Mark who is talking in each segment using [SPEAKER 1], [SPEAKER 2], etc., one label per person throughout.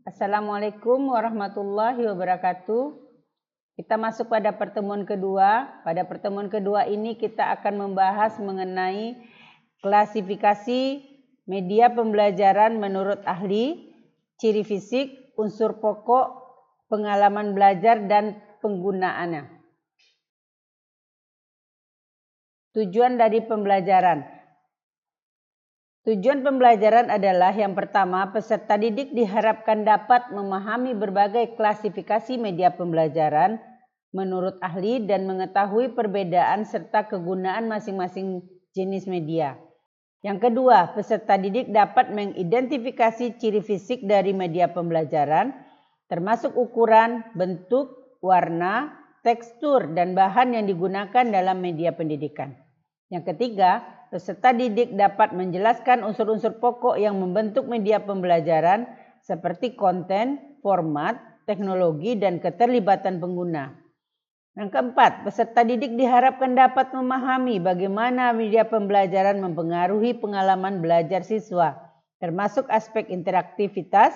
[SPEAKER 1] Assalamualaikum warahmatullahi wabarakatuh. Kita masuk pada pertemuan kedua. Pada pertemuan kedua ini kita akan membahas mengenai klasifikasi media pembelajaran menurut ahli, ciri fisik, unsur pokok, pengalaman belajar dan penggunaannya. Tujuan dari pembelajaran. Tujuan pembelajaran adalah yang pertama, peserta didik diharapkan dapat memahami berbagai klasifikasi media pembelajaran menurut ahli dan mengetahui perbedaan serta kegunaan masing-masing jenis media. Yang kedua, peserta didik dapat mengidentifikasi ciri fisik dari media pembelajaran, termasuk ukuran, bentuk, warna, tekstur, dan bahan yang digunakan dalam media pendidikan. Yang ketiga, peserta didik dapat menjelaskan unsur-unsur pokok yang membentuk media pembelajaran seperti konten, format, teknologi, dan keterlibatan pengguna. Yang keempat, peserta didik diharapkan dapat memahami bagaimana media pembelajaran mempengaruhi pengalaman belajar siswa, termasuk aspek interaktivitas,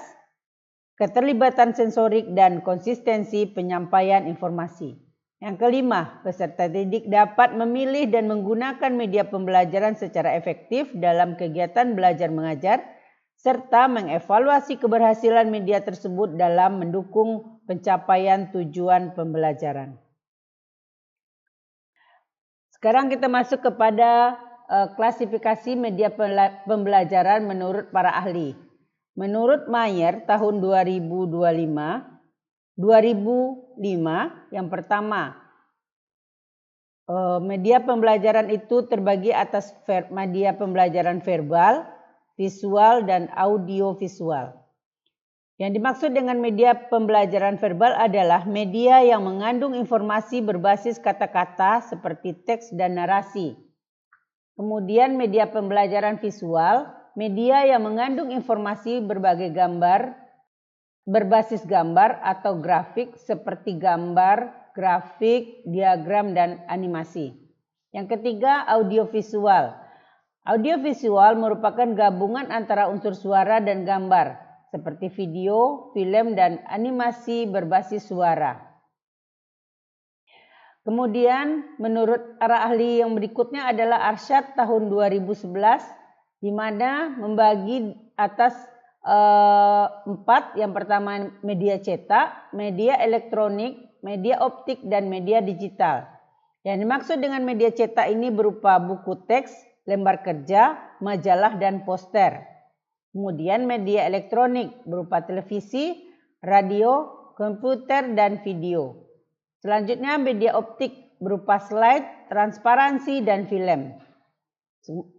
[SPEAKER 1] keterlibatan sensorik, dan konsistensi penyampaian informasi. Yang kelima, peserta didik dapat memilih dan menggunakan media pembelajaran secara efektif dalam kegiatan belajar mengajar, serta mengevaluasi keberhasilan media tersebut dalam mendukung pencapaian tujuan pembelajaran. Sekarang kita masuk kepada klasifikasi media pembelajaran menurut para ahli. Menurut Mayer tahun 2005 yang pertama, media pembelajaran itu terbagi atas media pembelajaran verbal, visual, dan audiovisual. Yang dimaksud dengan media pembelajaran verbal adalah media yang mengandung informasi berbasis kata-kata seperti teks dan narasi. Kemudian media pembelajaran visual, media yang mengandung informasi berbasis gambar atau grafik seperti gambar, grafik, diagram, dan animasi. Yang ketiga, audiovisual. Audiovisual merupakan gabungan antara unsur suara dan gambar seperti video, film, dan animasi berbasis suara. Kemudian menurut para ahli yang berikutnya adalah Arsyad tahun 2011 di mana membagi atas 4. Yang pertama media cetak, media elektronik, media optik, dan media digital. Yang dimaksud dengan media cetak ini berupa buku teks, lembar kerja, majalah, dan poster. Kemudian media elektronik berupa televisi, radio, komputer, dan video. Selanjutnya media optik berupa slide, transparansi, dan film.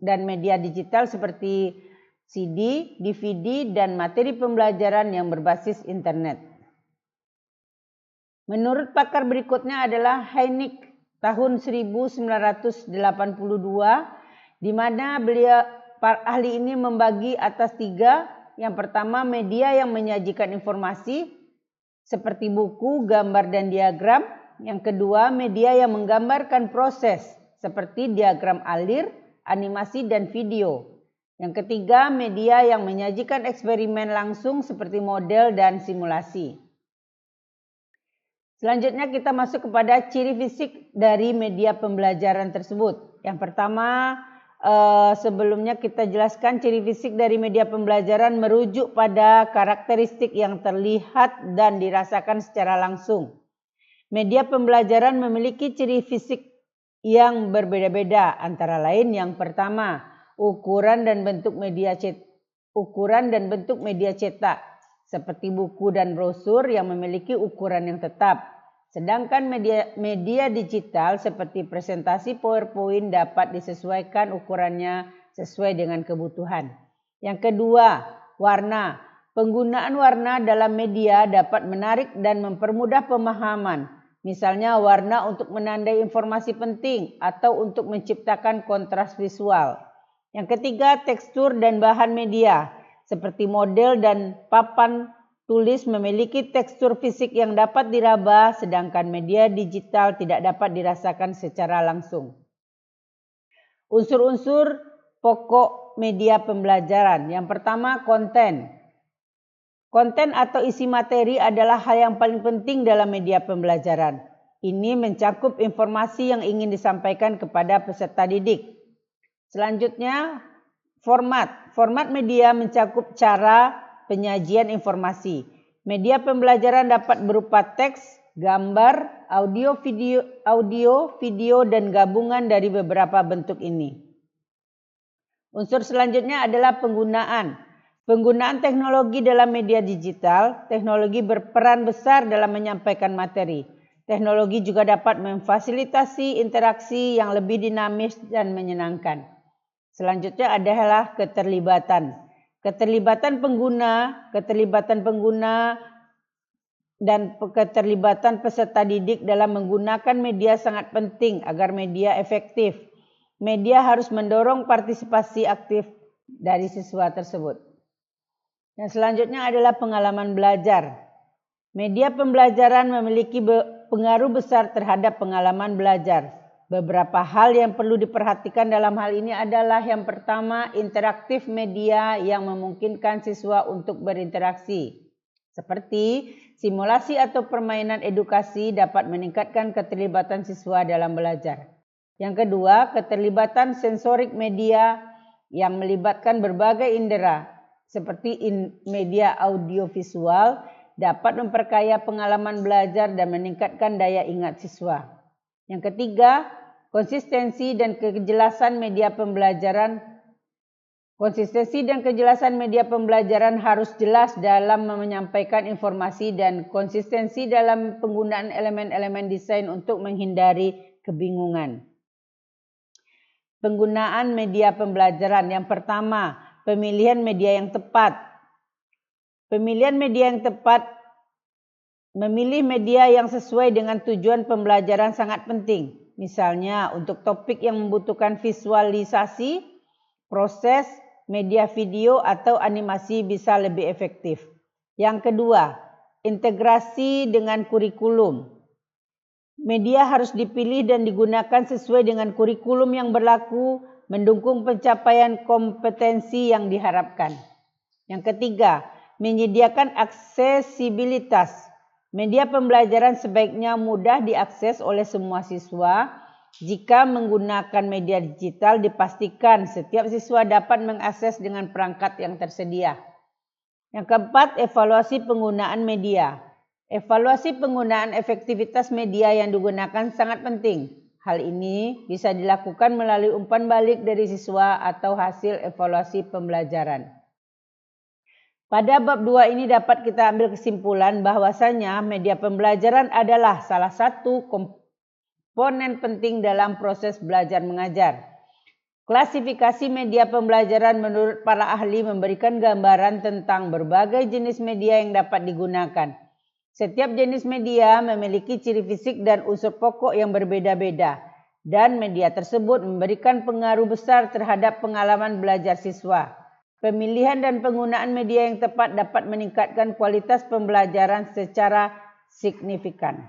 [SPEAKER 1] Dan media digital seperti CD, DVD, dan materi pembelajaran yang berbasis internet. Menurut pakar berikutnya adalah Heineck tahun 1982 di mana para ahli ini membagi atas 3. Yang pertama media yang menyajikan informasi seperti buku, gambar, dan diagram. Yang kedua media yang menggambarkan proses seperti diagram alir, animasi, dan video. Yang ketiga, media yang menyajikan eksperimen langsung seperti model dan simulasi. Selanjutnya kita masuk kepada ciri fisik dari media pembelajaran tersebut. Yang pertama, sebelumnya kita jelaskan ciri fisik dari media pembelajaran merujuk pada karakteristik yang terlihat dan dirasakan secara langsung. Media pembelajaran memiliki ciri fisik yang berbeda-beda, antara lain yang pertama, ukuran dan bentuk media cetak seperti buku dan brosur yang memiliki ukuran yang tetap. Sedangkan media digital seperti presentasi PowerPoint dapat disesuaikan ukurannya sesuai dengan kebutuhan. Yang kedua, warna. Penggunaan warna dalam media dapat menarik dan mempermudah pemahaman. Misalnya warna untuk menandai informasi penting atau untuk menciptakan kontras visual. Yang ketiga, tekstur dan bahan media seperti model dan papan tulis memiliki tekstur fisik yang dapat diraba, sedangkan media digital tidak dapat dirasakan secara langsung. Unsur-unsur pokok media pembelajaran. Yang pertama, konten. Konten atau isi materi adalah hal yang paling penting dalam media pembelajaran. Ini mencakup informasi yang ingin disampaikan kepada peserta didik. Selanjutnya, format. Format media mencakup cara penyajian informasi. Media pembelajaran dapat berupa teks, gambar, audio, video, dan gabungan dari beberapa bentuk ini. Unsur selanjutnya adalah penggunaan. Penggunaan teknologi dalam media digital, teknologi berperan besar dalam menyampaikan materi. Teknologi juga dapat memfasilitasi interaksi yang lebih dinamis dan menyenangkan. Selanjutnya adalah keterlibatan. Keterlibatan pengguna dan keterlibatan peserta didik dalam menggunakan media sangat penting agar media efektif. Media harus mendorong partisipasi aktif dari siswa tersebut. Yang selanjutnya adalah pengalaman belajar. Media pembelajaran memiliki pengaruh besar terhadap pengalaman belajar. Beberapa hal yang perlu diperhatikan dalam hal ini adalah yang pertama, interaktif media yang memungkinkan siswa untuk berinteraksi. Seperti simulasi atau permainan edukasi dapat meningkatkan keterlibatan siswa dalam belajar. Yang kedua, keterlibatan sensorik media yang melibatkan berbagai indera seperti media audiovisual dapat memperkaya pengalaman belajar dan meningkatkan daya ingat siswa. Yang ketiga, konsistensi dan kejelasan media pembelajaran. Konsistensi dan kejelasan media pembelajaran harus jelas dalam menyampaikan informasi dan konsistensi dalam penggunaan elemen-elemen desain untuk menghindari kebingungan. Penggunaan media pembelajaran. Yang pertama, pemilihan media yang tepat. Pemilihan media yang tepat, memilih media yang sesuai dengan tujuan pembelajaran sangat penting. Misalnya untuk topik yang membutuhkan visualisasi, proses, media video atau animasi bisa lebih efektif. Yang kedua, integrasi dengan kurikulum. Media harus dipilih dan digunakan sesuai dengan kurikulum yang berlaku, mendukung pencapaian kompetensi yang diharapkan. Yang ketiga, menyediakan aksesibilitas. Media pembelajaran sebaiknya mudah diakses oleh semua siswa. Jika menggunakan media digital, dipastikan setiap siswa dapat mengakses dengan perangkat yang tersedia. Yang keempat, evaluasi penggunaan media. Evaluasi penggunaan efektivitas media yang digunakan sangat penting. Hal ini bisa dilakukan melalui umpan balik dari siswa atau hasil evaluasi pembelajaran. Pada bab 2 ini dapat kita ambil kesimpulan bahwasanya media pembelajaran adalah salah satu komponen penting dalam proses belajar mengajar. Klasifikasi media pembelajaran menurut para ahli memberikan gambaran tentang berbagai jenis media yang dapat digunakan. Setiap jenis media memiliki ciri fisik dan unsur pokok yang berbeda-beda, dan media tersebut memberikan pengaruh besar terhadap pengalaman belajar siswa. Pemilihan dan penggunaan media yang tepat dapat meningkatkan kualitas pembelajaran secara signifikan.